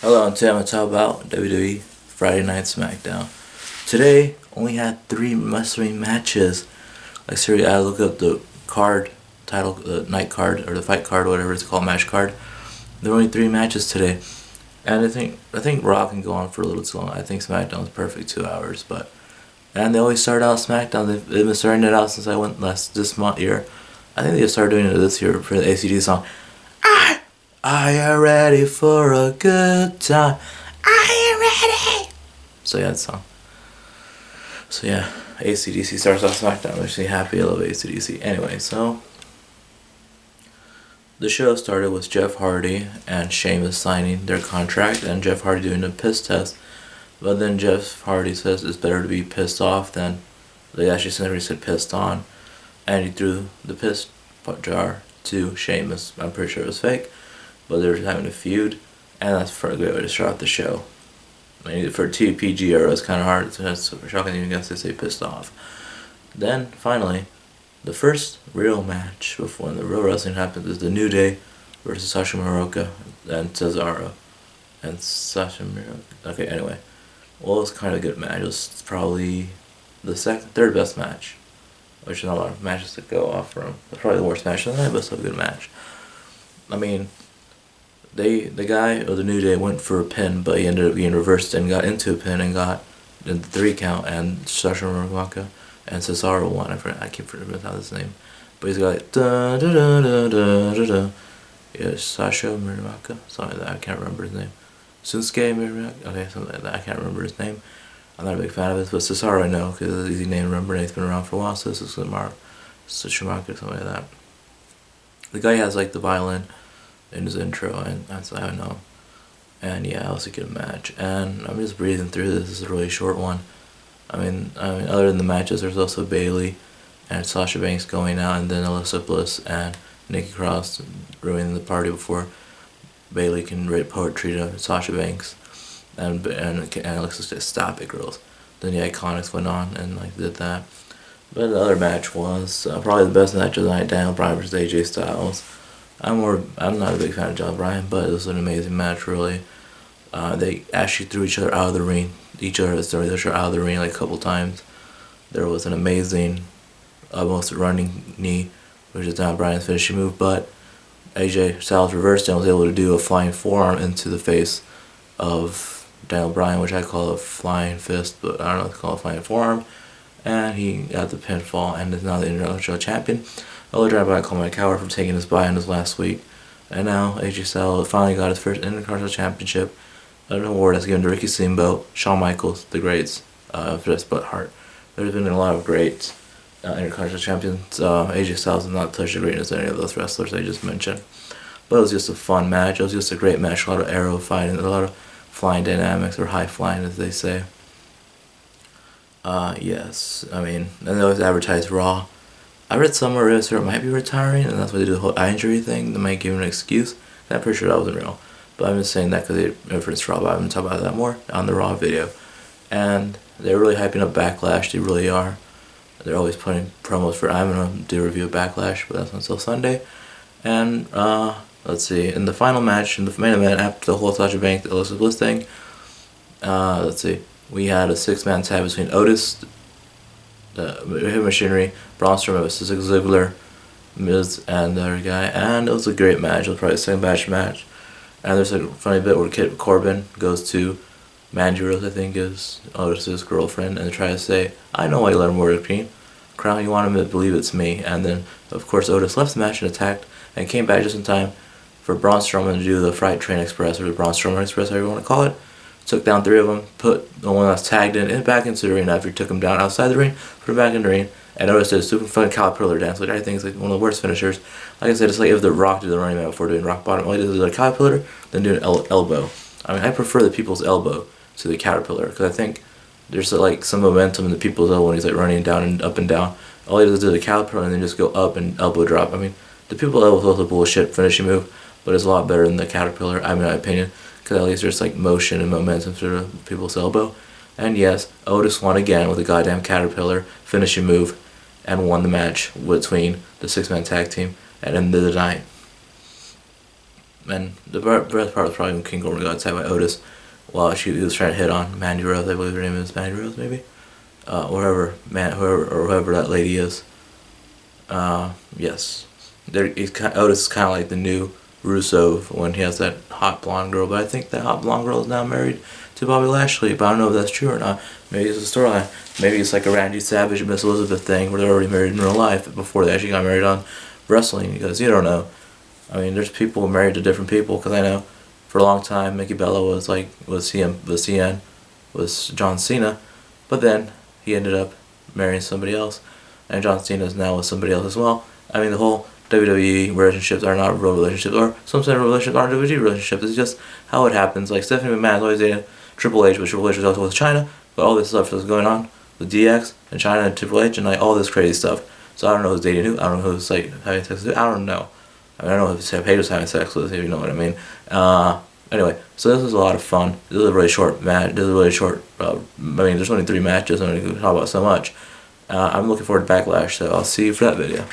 Hello, and today I'm going to talk about WWE Friday Night Smackdown. Today, only had 3 wrestling matches. Like, seriously, I look up the card, title, the night card, or the fight card, whatever it's called, match card. There were only 3 matches today. And I think Raw can go on for a little too long. I think SmackDown's perfect 2 hours, and they always start out SmackDown. They've been starting it out since I went this year. I think they started doing it this year for the ACD song. Are you ready for a good time? Are you ready? So yeah, that song. So yeah, AC/DC starts off SmackDown. Makes me happy. I love AC/DC. Anyway, so the show started with Jeff Hardy and Sheamus signing their contract, and Jeff Hardy doing a piss test. But then Jeff Hardy says it's better to be pissed off than they actually said pissed on, and he threw the piss jar to Sheamus. I'm pretty sure it was fake. But they were having a feud, and that's for a great way to start off the show. I mean, for TPG era, it's kind of hard. It's shocking even guys to say pissed off. Then, finally, the first real match before the real wrestling happens is the New Day versus Sasha Miroka and Cesaro. And Sasha Miroka. Okay, anyway. Well, it was kind of a good match. It was probably the third best match. Which is not a lot of matches to go off from. It's probably the worst match of the night, but still a good match. I mean, the guy or the New Day went for a pin, but he ended up being reversed and got into a pin and got in the 3 count, and Sasha Miroka and Cesaro won. I keep forgetting his name, but he's got like da da da da da da da. Yeah, Sasha Miroka, something like that. I can't remember his name. Shinsuke Miroka. Okay, something like that. I can't remember his name. I'm not a big fan of it, but Cesaro I know because it's an easy name to remember, and he's been around for a while. So this is Sasha Miroka, something like that. The guy has like the violin in his intro, and that's how I know. And yeah, it was a good match. And I'm just breezing through this. This is a really short one. I mean, other than the matches, there's also Bayley and Sasha Banks going out, and then Alyssa Bliss and Nikki Cross ruining the party before Bayley can write poetry to Sasha Banks, and Alexa said, "Stop it, girls." Then the Iconics went on and like did that. But the other match was probably the best match of the night: Daniel Bryan versus AJ Styles. I'm not a big fan of John Bryan, but it was an amazing match, really. They actually threw each other out of the ring. Each other out of the ring like a couple times. There was an amazing, almost running knee, which is John Bryan's finishing move, but AJ Styles reversed and was able to do a flying forearm into the face of Daniel Bryan, which I call a flying fist, but I don't know if it's called a flying forearm. And he got the pinfall and is now the Intercontinental Champion. Other Daniel Bryan called him a coward for taking his buy in his last week. And now AJ Styles finally got his first Intercontinental Championship, an award that's given to Ricky Steamboat, Shawn Michaels, the greats, just Bret Hart. There's been a lot of great Intercontinental Champions. AJ Styles has not touched the greatness of any of those wrestlers I just mentioned. But it was just a fun match. It was just a great match. A lot of arrow fighting, a lot of flying dynamics, or high flying as they say. Yes, I mean, and they always advertise Raw. I read somewhere it might be retiring, and that's why they do the whole eye injury thing. They might give him an excuse. I'm pretty sure that wasn't real. But I'm just saying that because they referenced Raw, but I'm going to talk about that more on the Raw video. And they're really hyping up Backlash. They really are. They're always putting promos for. I'm going to do a review of Backlash, but that's until Sunday. And let's see. In the final match, in the main event, after the whole Sasha Banks, Alyssa Bliss thing, let's see. We had a 6-man tag between Otis, the Heavy Machinery, Braun Strowman versus Ziggler, Miz, and the other guy, and it was a great match. It was probably the second best match. And there's a funny bit where Kid Corbin goes to Mandy Rose, I think is Otis' girlfriend, and they try to say, "I know why you let him wear a green crown. You want him to believe it's me." And then, of course, Otis left the match and attacked, and came back just in time for Braun Strowman to do the Fright Train Express, or the Braun Strowman Express, however you want to call it. Took down 3 of them, put the one that's tagged in back into the ring. After he took him down outside the ring, put him back in the ring, and Otis did a super fun caterpillar dance, which I think is like one of the worst finishers. Like I said, it's like if The Rock did the Running Man before doing Rock Bottom. All he did was a caterpillar, then do an elbow. I mean, I prefer the people's elbow to the caterpillar, because I think there's like some momentum in the people's elbow when he's like running down and up and down. All he does is do the caterpillar and then just go up and elbow drop. I mean, the people's elbow is also a bullshit finishing move, but it's a lot better than the caterpillar, in my opinion. Because at least there's like motion and momentum through the people's elbow. And yes, Otis won again with a goddamn caterpillar finishing move and won the match between the 6-man tag team at the end of the night. And the best part was probably when King Corbin got attacked by Otis while he was trying to hit on Mandy Rose. I believe her name is Mandy Rose, maybe. Whoever that lady is. Yes. Otis is kind of like the new Rusev when he has that hot blonde girl, but I think that hot blonde girl is now married to Bobby Lashley, but I don't know if that's true or not. Maybe it's a storyline. Maybe it's like a Randy Savage and Miss Elizabeth thing where they're already married in real life before they actually got married on wrestling, because you don't know. I mean, there's people married to different people, because I know for a long time Mickey Bella was John Cena, but then he ended up marrying somebody else, and John Cena is now with somebody else as well. I mean, the whole WWE relationships are not real relationships, or some sort of relationships aren't WWE relationships. It's just how it happens. Like Stephanie McMahon is always dating Triple H, but Triple H is also with China. But all this stuff is going on with DX and China and Triple H and like all this crazy stuff. So I don't know who's dating who. I don't know who's like having sex with who. I don't know. I don't know if Paige was having sex with, if you know what I mean. Anyway, so this was a lot of fun. This is a really short match. This is a really short. I mean, there's only 3 matches. I'm going to talk about so much. I'm looking forward to Backlash, so I'll see you for that video.